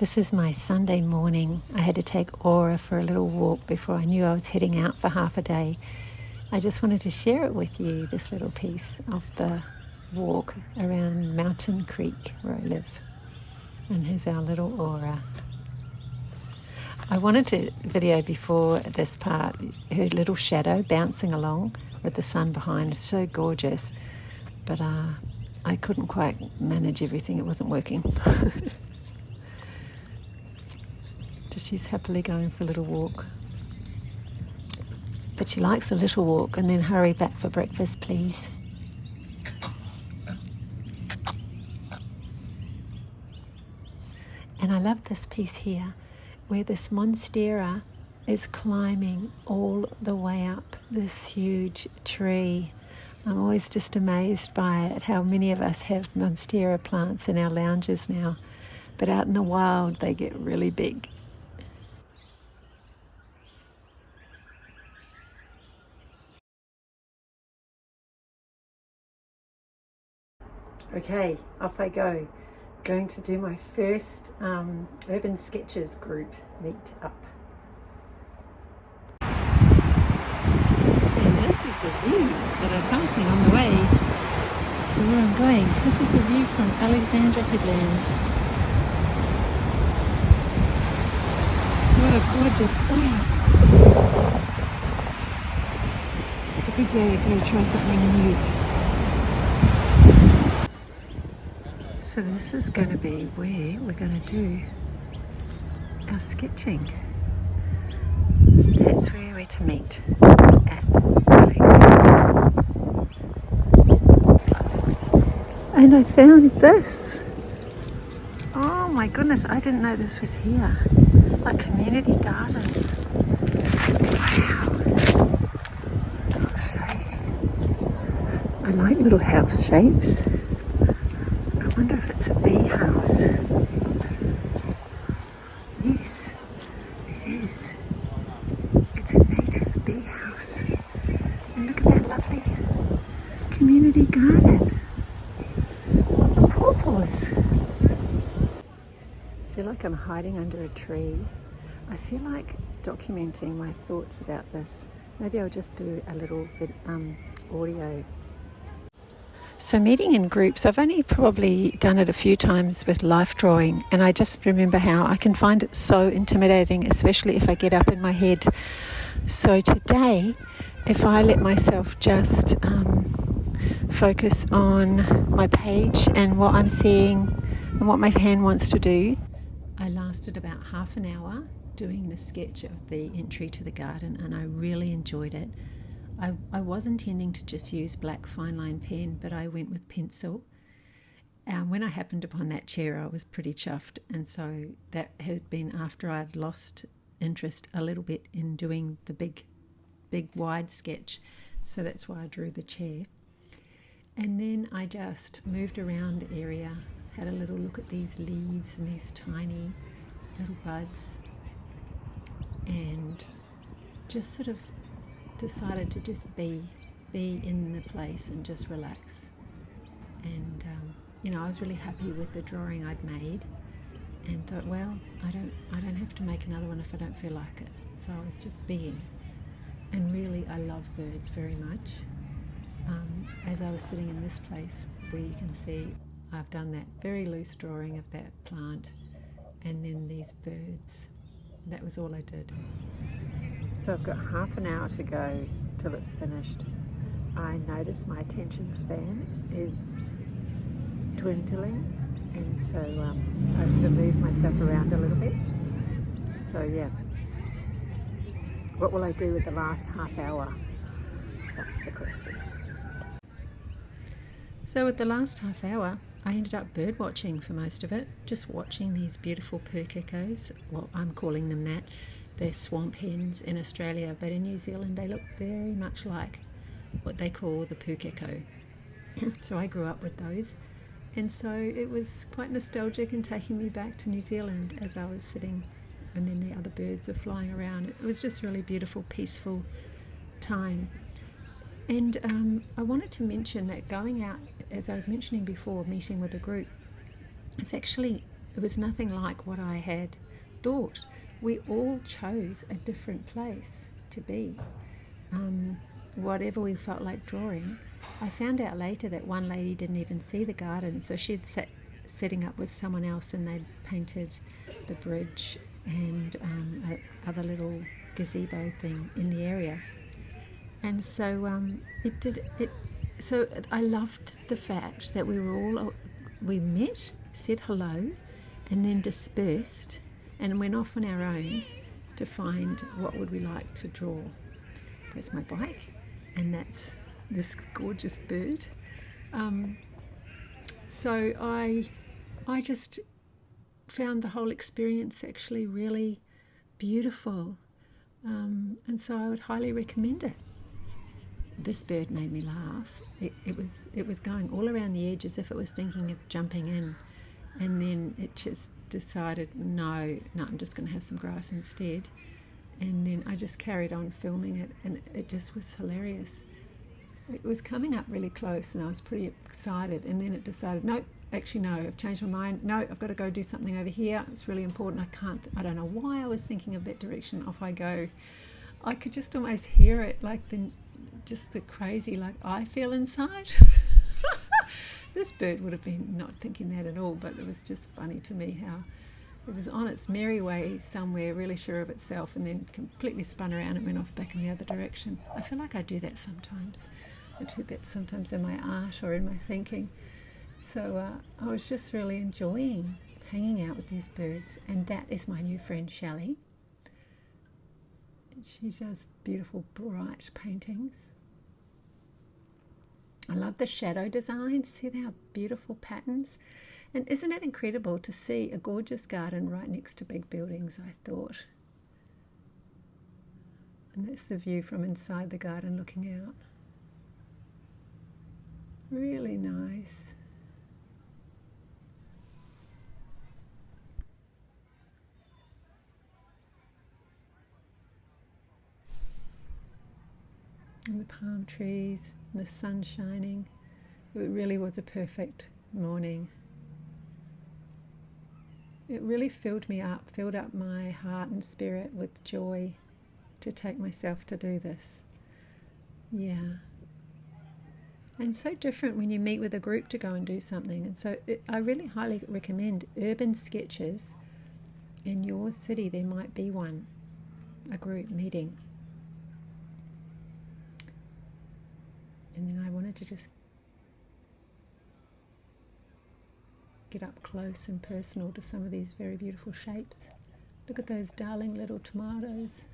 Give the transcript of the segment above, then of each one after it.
This is my Sunday morning. I had to take Aura for a little walk before I knew I was heading out for half a day. I just wanted to share it with you, this little piece of the walk around Mountain Creek where I live. And here's our little Aura. I wanted to video before this part, her little shadow bouncing along with the sun behind. It's so gorgeous. But I couldn't quite manage everything. It wasn't working. She's happily going for a little walk. But she likes a little walk and then hurry back for breakfast, please. And I love this piece here where this monstera is climbing all the way up this huge tree. I'm always just amazed by it, how many of us have monstera plants in our lounges now. But out in the wild, they get really big. Okay, off I go. Going to do my first Urban Sketches group meet-up. And this is the view that I'm passing on the way to where I'm going. This is the view from Alexandra Headland. What a gorgeous day. It's a good day to go try something new. So this is going to be where we're going to do our sketching. That's where we're to meet at. And I found this. Oh my goodness, I didn't know this was here. A community garden. Wow. I'll show you. I like little house shapes. I wonder if it's a bee house. Yes, it is. It's a native bee house. And look at that lovely community garden. The pawpaws. I feel like I'm hiding under a tree. I feel like documenting my thoughts about this. Maybe I'll just do a little audio. So meeting in groups, I've only probably done it a few times with life drawing, and I just remember how I can find it so intimidating, especially if I get up in my head. So today, if I let myself just focus on my page and what I'm seeing and what my hand wants to do. I lasted about half an hour doing the sketch of the entry to the garden, and I really enjoyed it. I was intending to just use black fine line pen, but I went with pencil. When I happened upon that chair, I was pretty chuffed, and so that had been after I'd lost interest a little bit in doing the big wide sketch, so that's why I drew the chair. And then I just moved around the area, had a little look at these leaves and these tiny little buds, and just sort of decided to just be in the place and just relax. And I was really happy with the drawing I'd made, and thought, well, I don't have to make another one if I don't feel like it. So I was just being. And really, I love birds very much. As I was sitting in this place where you can see I've done that very loose drawing of that plant and then these birds. That was all I did. So I've got half an hour to go till it's finished. I notice my attention span is dwindling, and so I sort of move myself around a little bit. So yeah, what will I do with the last half hour? That's the question. So with the last half hour, I ended up bird watching for most of it, just watching these beautiful purr-geckos. Well, I'm calling them that. They're swamp hens in Australia, but in New Zealand they look very much like what they call the purr-gecko. So I grew up with those, and so it was quite nostalgic and taking me back to New Zealand as I was sitting, and then the other birds were flying around. It was just really beautiful, peaceful time. And I wanted to mention that going out, as I was mentioning before, meeting with a group, it's actually it was nothing like what I had thought. We all chose a different place to be. Whatever we felt like drawing. I found out later that one lady didn't even see the garden, so she'd setting up with someone else, and they'd painted the bridge and other little gazebo thing in the area. And so So I loved the fact that we met, said hello, and then dispersed and went off on our own to find what would we like to draw. That's my bike, and that's this gorgeous bird. So I just found the whole experience actually really beautiful, and so I would highly recommend it. This bird made me laugh. It was going all around the edge as if it was thinking of jumping in, and then it just decided, no, I'm just going to have some grass instead. And then I just carried on filming it, and it just was hilarious. It was coming up really close, and I was pretty excited, and then it decided, no, actually no, I've changed my mind. No, I've got to go do something over here. It's really important. I don't know why I was thinking of that direction. Off I go. I could just almost hear it, like just the crazy, like I feel inside. This bird would have been not thinking that at all, but it was just funny to me how it was on its merry way somewhere, really sure of itself, and then completely spun around and went off back in the other direction. I feel like I do that sometimes. I do that sometimes in my art or in my thinking. So I was just really enjoying hanging out with these birds, and that is my new friend Shelley. She does beautiful bright paintings. I love the shadow designs. See how beautiful patterns. And isn't it incredible to see a gorgeous garden right next to big buildings, I thought. And that's the view from inside the garden looking out. Really nice. And the palm trees, and the sun shining. It really was a perfect morning. It really filled up my heart and spirit with joy to take myself to do this. Yeah. And so different when you meet with a group to go and do something. And so I really highly recommend urban sketches. In your city there might be one, a group meeting. And then I wanted to just get up close and personal to some of these very beautiful shapes. Look at those darling little tomatoes.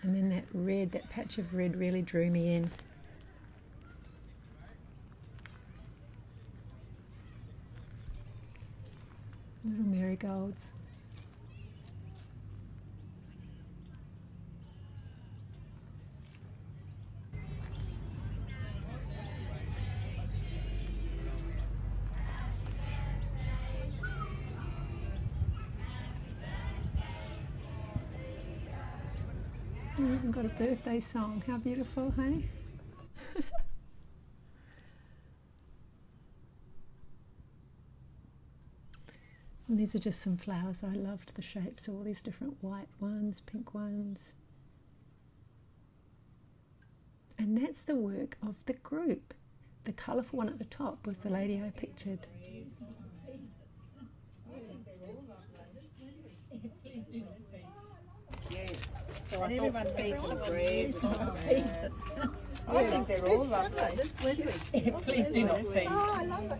And then that patch of red really drew me in. Little marigolds. We even got a birthday song. How beautiful, hey? And these are just some flowers. I loved the shapes of all these different white ones, pink ones. And that's the work of the group. The colourful one at the top was the lady I pictured. Yes. So and everyone feeds the bread. I think they're all lovely. Please do not feed. Oh, I love it.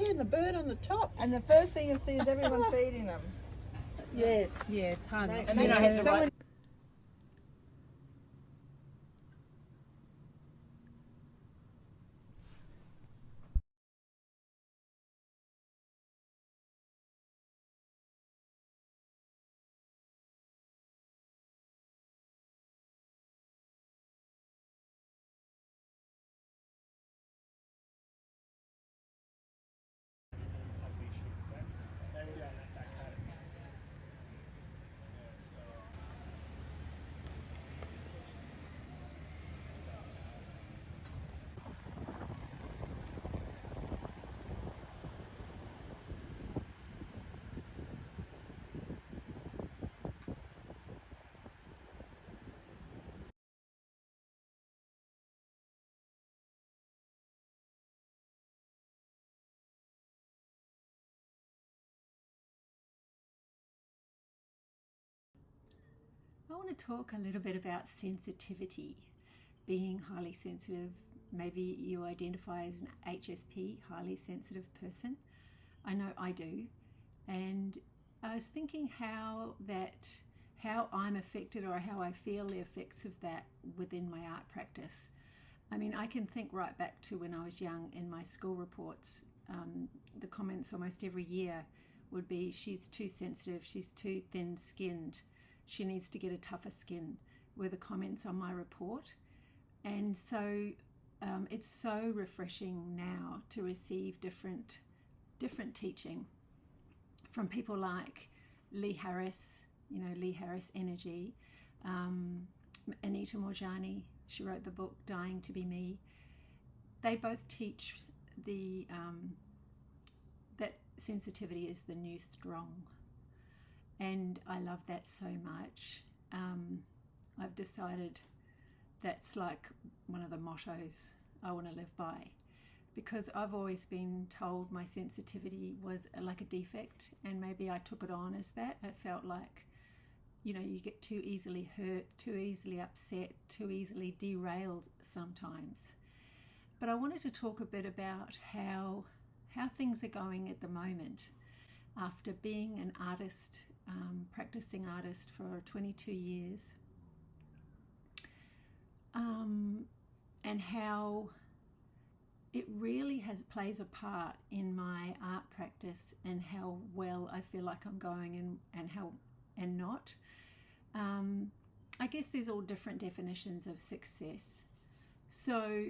And the bird on the top. And the first thing you see is everyone feeding them. Yes. Yeah, it's hard. And you know, someone want to talk a little bit about sensitivity, being highly sensitive. Maybe you identify as an HSP, highly sensitive person. I know I do. And I was thinking how I'm affected, or how I feel the effects of that within my art practice. I mean, I can think right back to when I was young in my school reports. The comments almost every year would be, she's too sensitive, she's too thin-skinned, she needs to get a tougher skin, were the comments on my report. And so it's so refreshing now to receive different teaching from people like Lee Harris Energy, Anita Moorjani, she wrote the book Dying to Be Me. They both teach that sensitivity is the new strong, and I love that so much. I've decided that's like one of the mottos I want to live by, because I've always been told my sensitivity was like a defect, and maybe I took it on as that. I felt like, you get too easily hurt, too easily upset, too easily derailed sometimes. But I wanted to talk a bit about how things are going at the moment after being an artist, practicing artist for 22 years, and how it really plays a part in my art practice and how well I feel like I'm going and not. I guess there's all different definitions of success. So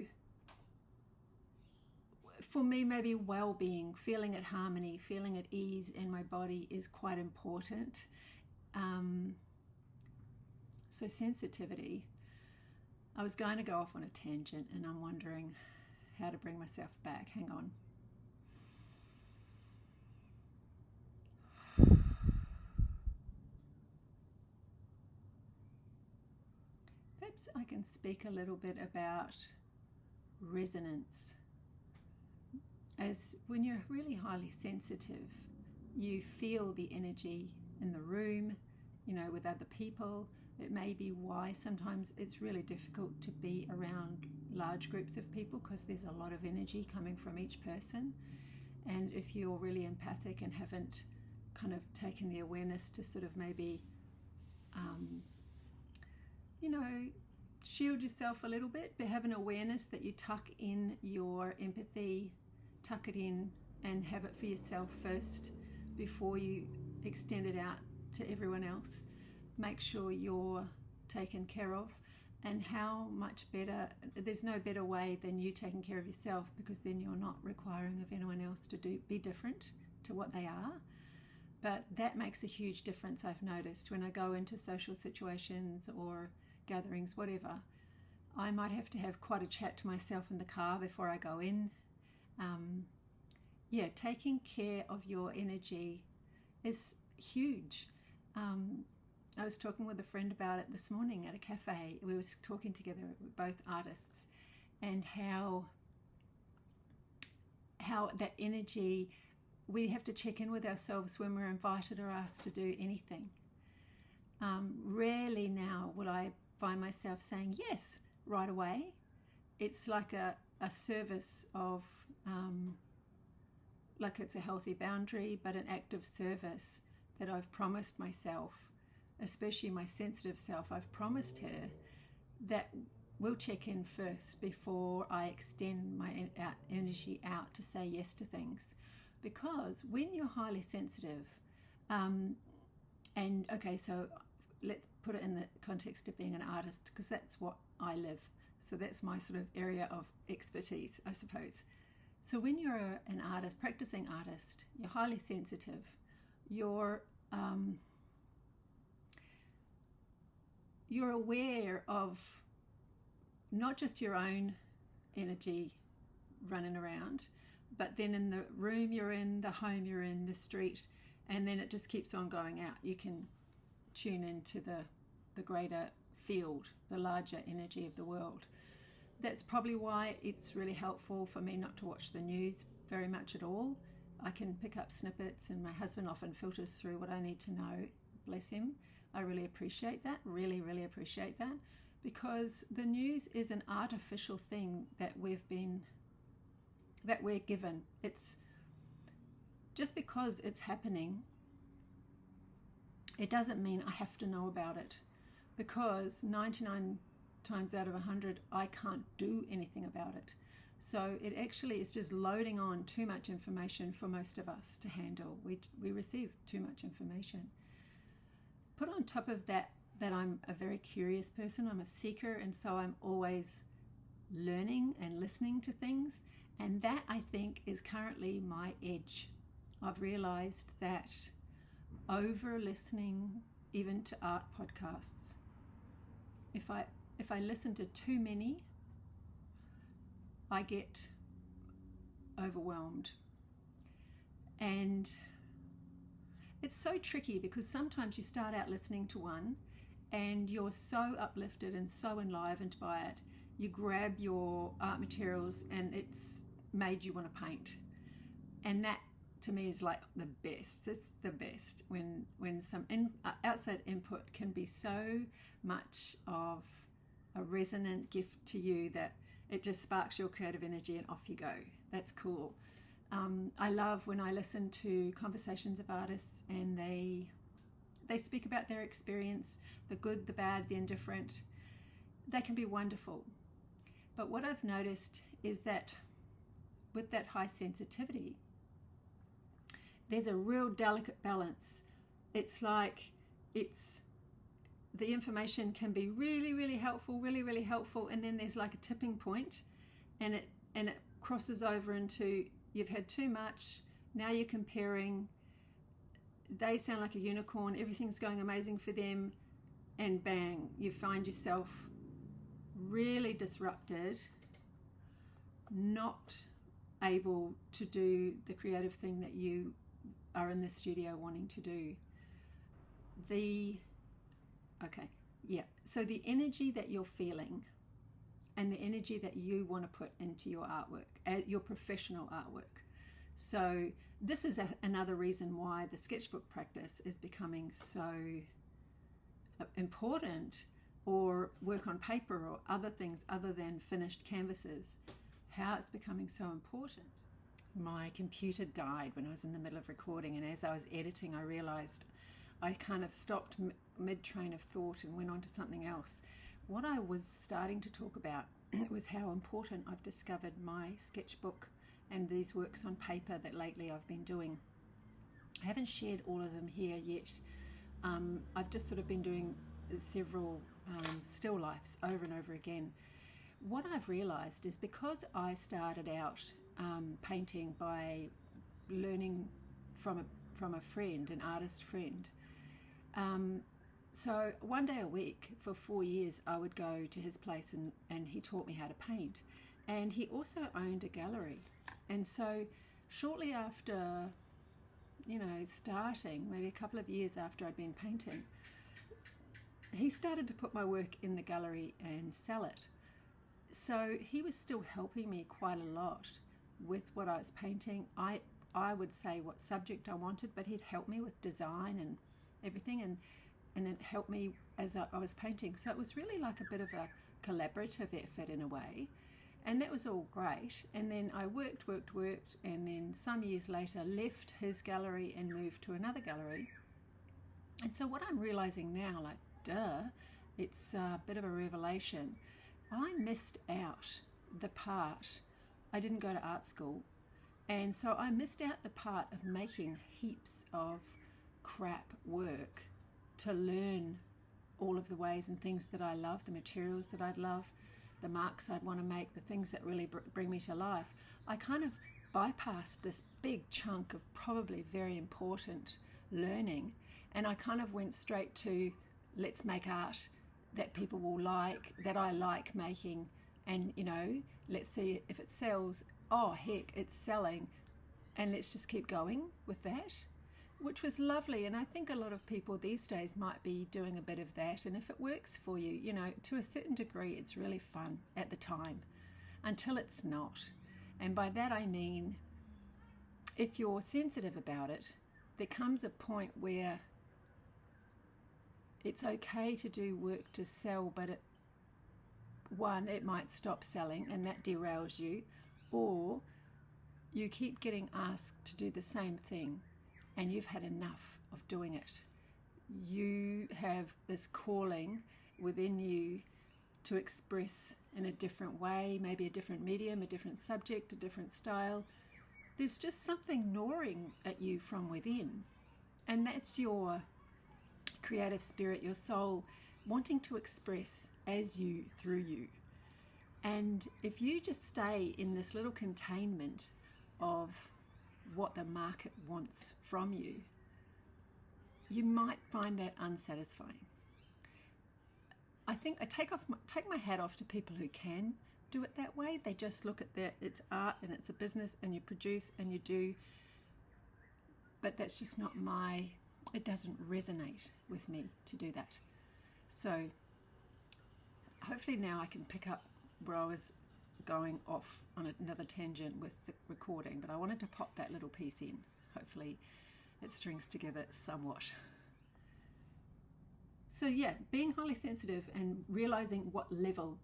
for me, maybe well-being, feeling at harmony, feeling at ease in my body is quite important. So sensitivity. I was going to go off on a tangent and I'm wondering how to bring myself back. Hang on. Perhaps I can speak a little bit about resonance. As when you're really highly sensitive, you feel the energy in the room, with other people. It may be why sometimes it's really difficult to be around large groups of people, because there's a lot of energy coming from each person. And if you're really empathic and haven't kind of taken the awareness to sort of maybe, shield yourself a little bit, but have an awareness that you tuck in your empathy, tuck it in and have it for yourself first before you extend it out to everyone else. Make sure you're taken care of, and how much better, there's no better way than you taking care of yourself, because then you're not requiring of anyone else to be different to what they are. But that makes a huge difference, I've noticed, when I go into social situations or gatherings, whatever. I might have to have quite a chat to myself in the car before I go in. Taking care of your energy is huge. I was talking with a friend about it this morning at a cafe. We were talking together, we're both artists, and how that energy, we have to check in with ourselves when we're invited or asked to do anything. Rarely now will I find myself saying yes right away. It's like a service of, like it's a healthy boundary, but an act of service that I've promised myself, especially my sensitive self. I've promised her that we'll check in first before I extend my energy out to say yes to things. Because when you're highly sensitive, so let's put it in the context of being an artist, because that's what I live. So that's my sort of area of expertise, I suppose. So when you're an artist, practicing artist, you're highly sensitive, you're aware of not just your own energy running around, but then in the room you're in, the home you're in, the street, and then it just keeps on going out. You can tune into the greater field, the larger energy of the world. That's probably why it's really helpful for me not to watch the news very much at all. I can pick up snippets, and my husband often filters through what I need to know, bless him. I really appreciate that, really appreciate that, because the news is an artificial thing that we're given. It's just because it's happening, it doesn't mean I have to know about it, because 99 times out of 100 I can't do anything about it. So it actually is just loading on too much information for most of us to handle. We receive too much information. Put on top of that I'm a very curious person, I'm a seeker, and so I'm always learning and listening to things, and that I think is currently my edge. I've realized that over listening even to art podcasts, if I listen to too many, I get overwhelmed. And it's so tricky, because sometimes you start out listening to one and you're so uplifted and so enlivened by it, you grab your art materials and it's made you want to paint. And that to me is like the best. It's the best when some outside input can be so much of a resonant gift to you that it just sparks your creative energy and off you go. That's cool. I love when I listen to conversations of artists and they speak about their experience, the good, the bad, the indifferent. They can be wonderful. But what I've noticed is that with that high sensitivity, there's a real delicate balance. It's like the information can be really helpful, really helpful, and then there's like a tipping point, and it crosses over into you've had too much. Now you're comparing. They sound like a unicorn, everything's going amazing for them, and bang, you find yourself really disrupted, not able to do the creative thing that you are in the studio wanting to do. So the energy that you're feeling and the energy that you want to put into your artwork, your professional artwork. So this is another reason why the sketchbook practice is becoming so important, or work on paper or other things other than finished canvases, how it's becoming so important. My computer died when I was in the middle of recording, and as I was editing I realized I kind of stopped mid-train of thought and went on to something else. What I was starting to talk about was how important I've discovered my sketchbook and these works on paper that lately I've been doing. I haven't shared all of them here yet. I've just sort of been doing several still lifes over and over again. What I've realized is, because I started out painting by learning from a friend, an artist friend, so one day a week for 4 years I would go to his place and he taught me how to paint, and he also owned a gallery. And so shortly after, starting, maybe a couple of years after I'd been painting, he started to put my work in the gallery and sell it. So he was still helping me quite a lot with what I was painting. I would say what subject I wanted, but he'd help me with design and everything, and it helped me as I was painting. So it was really like a bit of a collaborative effort in a way, and that was all great. And then I worked, and then some years later left his gallery and moved to another gallery. And so what I'm realizing now, like, it's a bit of a revelation. I missed out the part, I didn't go to art school, and so I missed out the part of making heaps of crap work to learn all of the ways and things that I love, the materials that I'd love, the marks I'd want to make, the things that really bring me to life. I kind of bypassed this big chunk of probably very important learning, and I kind of went straight to, let's make art that people will like, that I like making, and let's see if it sells. Oh heck, it's selling, and let's just keep going with that, which was lovely. And I think a lot of people these days might be doing a bit of that, and if it works for you, to a certain degree it's really fun at the time, until it's not. And by that I mean, if you're sensitive about it, there comes a point where it's okay to do work to sell, but it might stop selling and that derails you, or you keep getting asked to do the same thing and you've had enough of doing it. You have this calling within you to express in a different way, maybe a different medium, a different subject, a different style. There's just something gnawing at you from within, and that's your creative spirit, your soul wanting to express as you, through you. And if you just stay in this little containment of what the market wants from you, you might find that unsatisfying. I think I take my hat off to people who can do it that way. They just look at that, it's art and it's a business and you produce and you do, but that's just not it doesn't resonate with me to do that. So hopefully now I can pick up where I was going off on another tangent with the recording, but I wanted to pop that little piece in. Hopefully it strings together somewhat. So yeah, being highly sensitive and realizing what level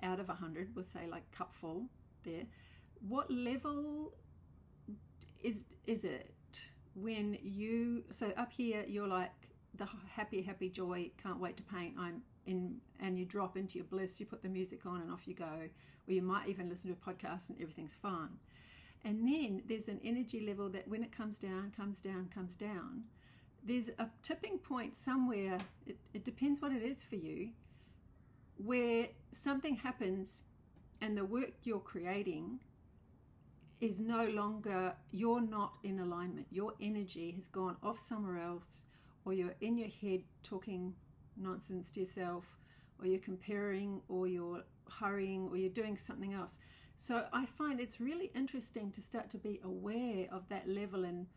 out of 100, we'll say like cup full there, what level is it when so up here you're like the happy joy, can't wait to paint, I'm in, and you drop into your bliss, you put the music on and off you go, or you might even listen to a podcast and everything's fine. And then there's an energy level that when it comes down, there's a tipping point somewhere, it depends what it is for you, where something happens and the work you're creating is no longer, you're not in alignment. Your energy has gone off somewhere else, or you're in your head talking nonsense to yourself, or you're comparing, or you're hurrying, or you're doing something else. So I find it's really interesting to start to be aware of that level and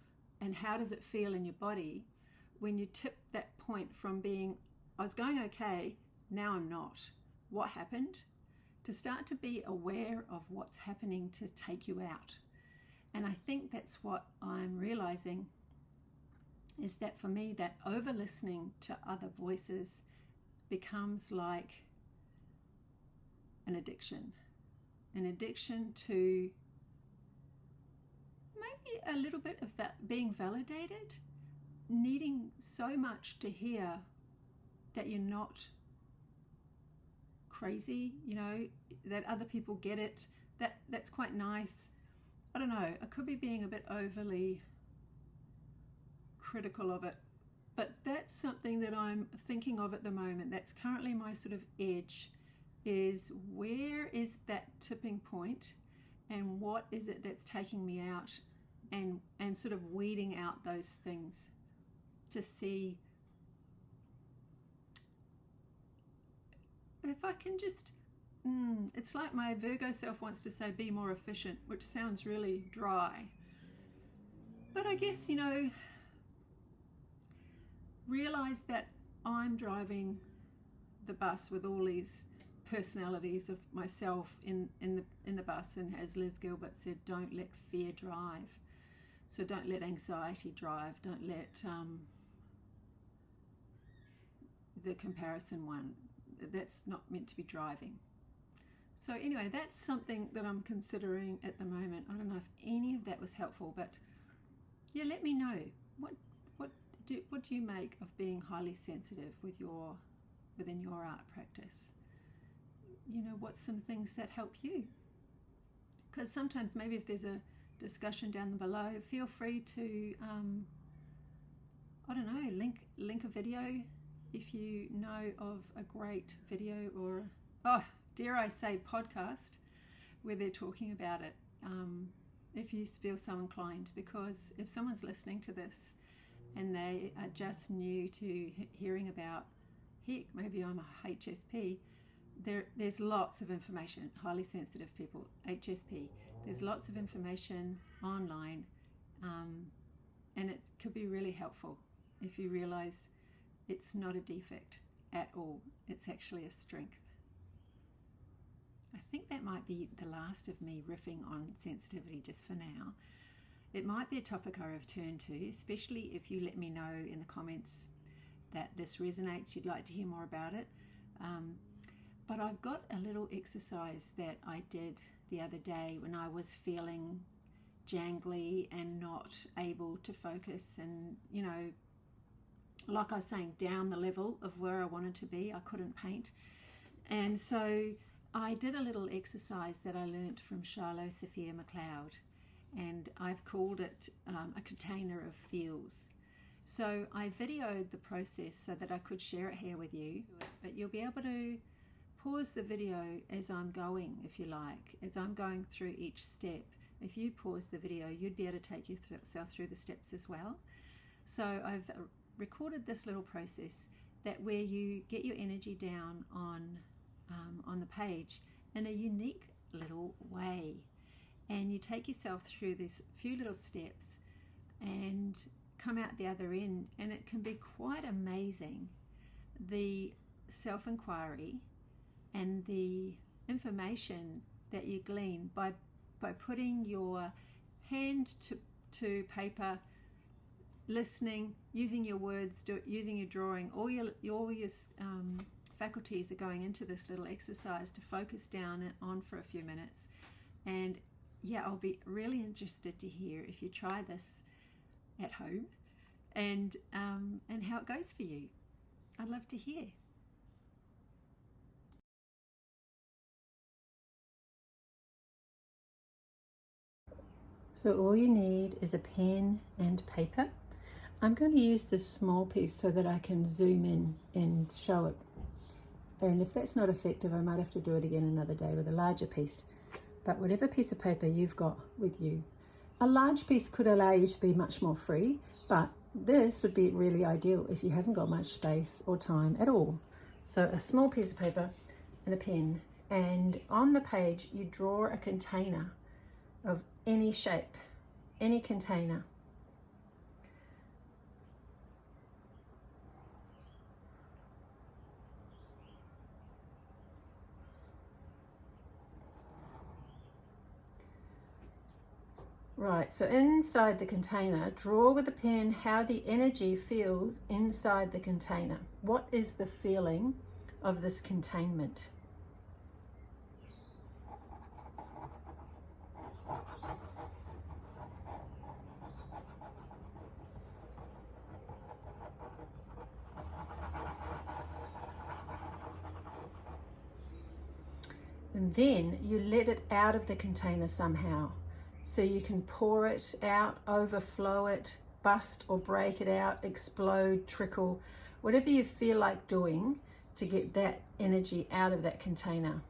how does it feel in your body when you tip that point from being, I was going okay, now I'm not. What happened? To start to be aware of what's happening to take you out. And I think that's what I'm realizing, is that for me, that over listening to other voices becomes like an addiction to maybe a little bit of that being validated, needing so much to hear that you're not crazy, that other people get it, that's quite nice. I don't know, I could be being a bit overly critical of it, but that's something that I'm thinking of at the moment. That's currently my sort of edge, is where is that tipping point and what is it that's taking me out, and sort of weeding out those things to see if I can just, it's like my Virgo self wants to say be more efficient, which sounds really dry. But I guess, realize that I'm driving the bus with all these personalities of myself in the bus, and as Liz Gilbert said, don't let fear drive. So don't let anxiety drive, don't let the comparison one. That's not meant to be driving. So anyway, that's something that I'm considering at the moment. I don't know if any of that was helpful, but yeah, let me know. What do you make of being highly sensitive within your art practice? What's some things that help you? Because sometimes maybe if there's a discussion down below, feel free to link a video if you know of a great video, or dare I say podcast where they're talking about it, if you feel so inclined. Because if someone's listening to this and they are just new to hearing about, heck, maybe I'm a HSP, there's lots of information, highly sensitive people, HSP, there's lots of information online, and it could be really helpful if you realize it's not a defect at all, it's actually a strength. I think that might be the last of me riffing on sensitivity just for now. It might be a topic I return to, especially if you let me know in the comments that this resonates, you'd like to hear more about it. But I've got a little exercise that I did the other day when I was feeling jangly and not able to focus, and like I was saying, down the level of where I wanted to be. I couldn't paint. And so I did a little exercise that I learnt from Shiloh Sophia McLeod, and I've called it a container of feels. So I videoed the process so that I could share it here with you, but you'll be able to pause the video as I'm going, if you like, as I'm going through each step. If you pause the video, you'd be able to take yourself through the steps as well. So I've recorded this little process that where you get your energy down on the page in a unique little way, and you take yourself through these few little steps and come out the other end, and it can be quite amazing, the self-inquiry and the information that you glean by putting your hand to paper, listening, using your words, using your drawing. All your faculties are going into this little exercise to focus down on for a few minutes. And yeah, I'll be really interested to hear if you try this at home and how it goes for you. I'd love to hear. So all you need is a pen and paper. I'm going to use this small piece so that I can zoom in and show it. And if that's not effective, I might have to do it again another day with a larger piece. But whatever piece of paper you've got with you, a large piece could allow you to be much more free, but this would be really ideal if you haven't got much space or time at all. So a small piece of paper and a pen, and on the page you draw a container of any shape, any container. Right, so inside the container, draw with the pen how the energy feels inside the container. What is the feeling of this containment? And then you let it out of the container somehow. So you can pour it out, overflow it, bust or break it out, explode, trickle, whatever you feel like doing to get that energy out of that container.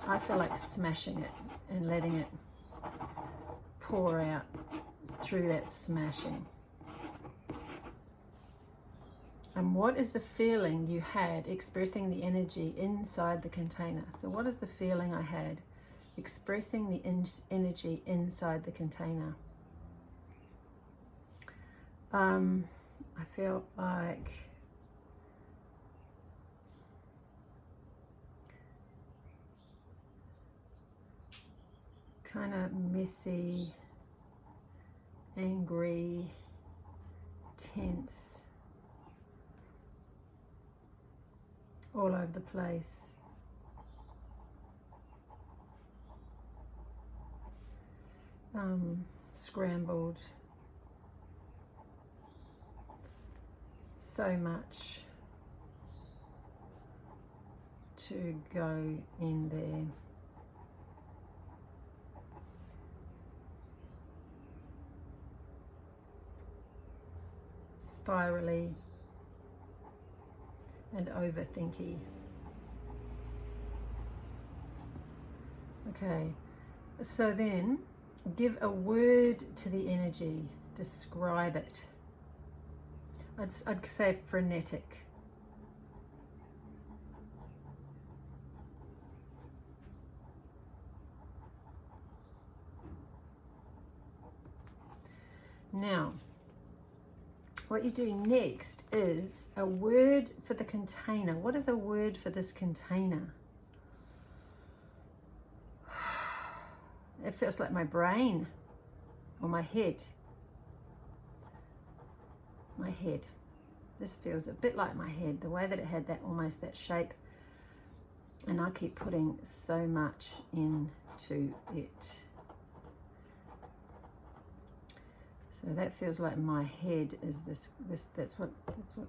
I feel like smashing it and letting it pour out through that smashing. And what is the feeling you had expressing the energy inside the container? So what is the feeling I had expressing the energy inside the container? I feel like kind of messy, angry, tense, all over the place. Scrambled. So much to go in there. Spirally and overthinky. Okay, so then give a word to the energy, describe it. I'd say frenetic. Now, what you do next is a word for the container. What is a word for this container? It feels like my brain or my head. My head. This feels a bit like my head, the way that it had that almost that shape, and I keep putting so much into it. So that feels like my head is this that's what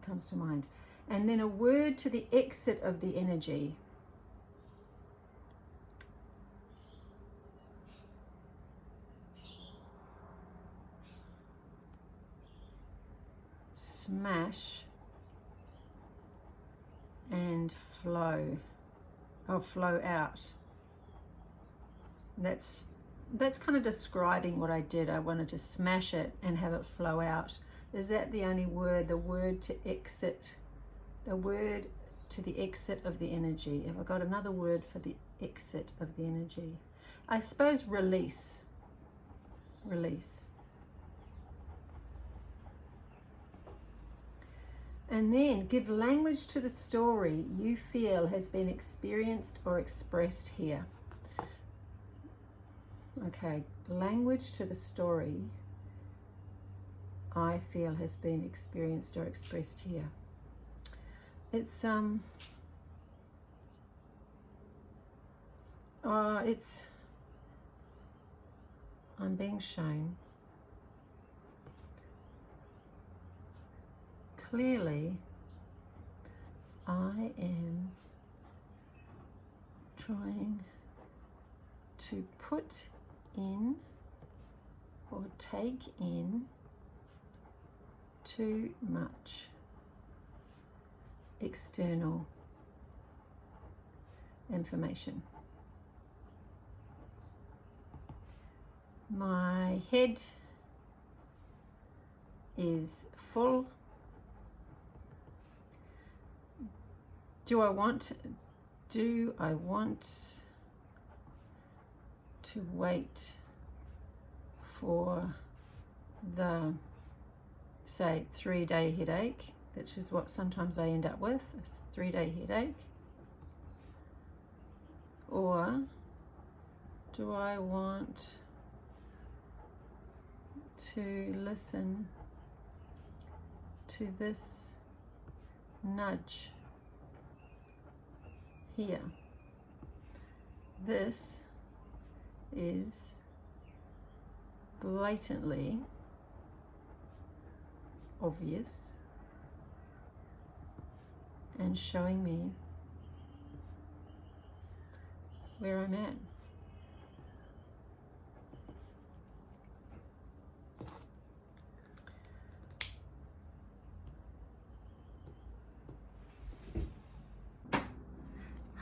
comes to mind. And then a word to the exit of the energy. Smash and flow. Oh, flow out. That's kind of describing what I did. I wanted to smash it and have it flow out. Is that the only word? The word to exit. The word to the exit of the energy. Have I got another word for the exit of the energy? I suppose release. Release. And then give language to the story you feel has been experienced or expressed here. Okay, language to the story I feel has been experienced or expressed here. It's I'm being shown clearly I am trying to put in or take in too much external information. My head is full. Do I want to wait for the, say, 3-day headache, which is what sometimes I end up with, a 3-day headache? Or do I want to listen to this nudge here? This is blatantly obvious and showing me where I'm at.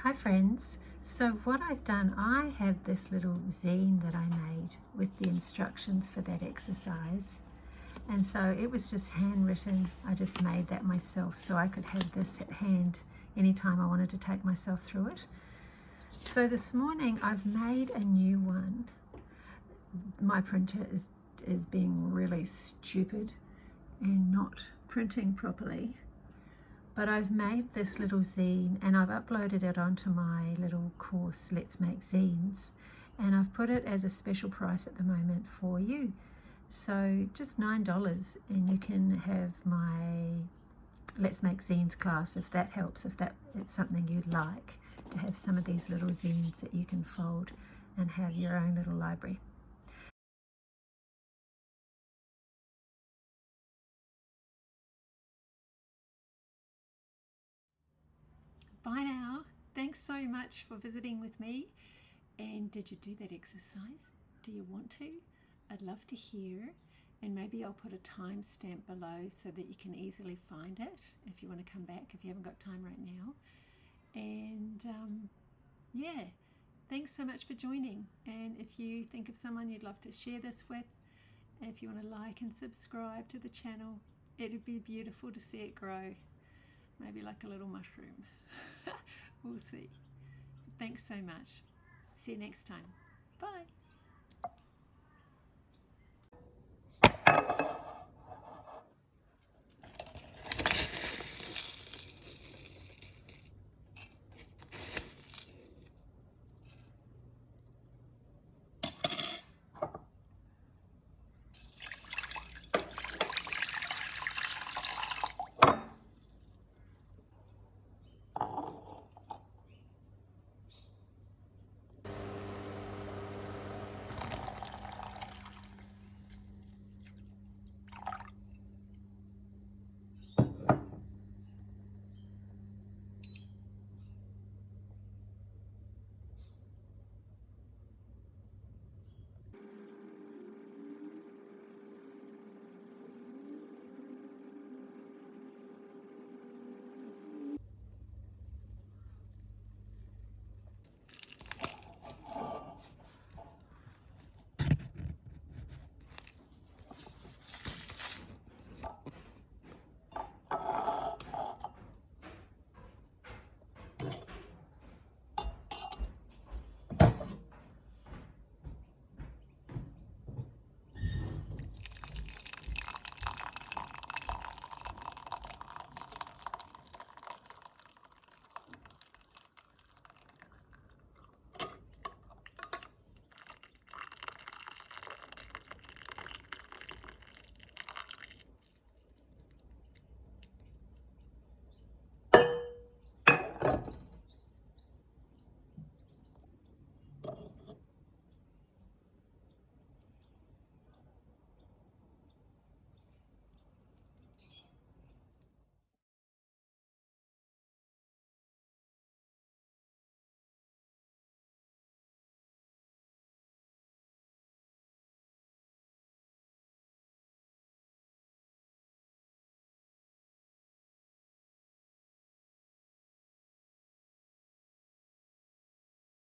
Hi friends, so what I've done, I have this little zine that I made with the instructions for that exercise, and so it was just handwritten. I just made that myself so I could have this at hand anytime I wanted to take myself through it. So this morning I've made a new one. My printer is being really stupid and not printing properly. But I've made this little zine and I've uploaded it onto my little course, Let's Make Zines, and I've put it as a special price at the moment for you. So just $9, and you can have my Let's Make Zines class if that helps, if it's something you'd like, to have some of these little zines that you can fold and have your own little library. Bye now. Thanks so much for visiting with me. And did you do that exercise? Do you want to? I'd love to hear. And maybe I'll put a timestamp below so that you can easily find it if you want to come back, if you haven't got time right now. And yeah, thanks so much for joining. And if you think of someone you'd love to share this with, if you want to like and subscribe to the channel, it'd be beautiful to see it grow. Maybe like a little mushroom. We'll see. Thanks so much. See you next time. Bye.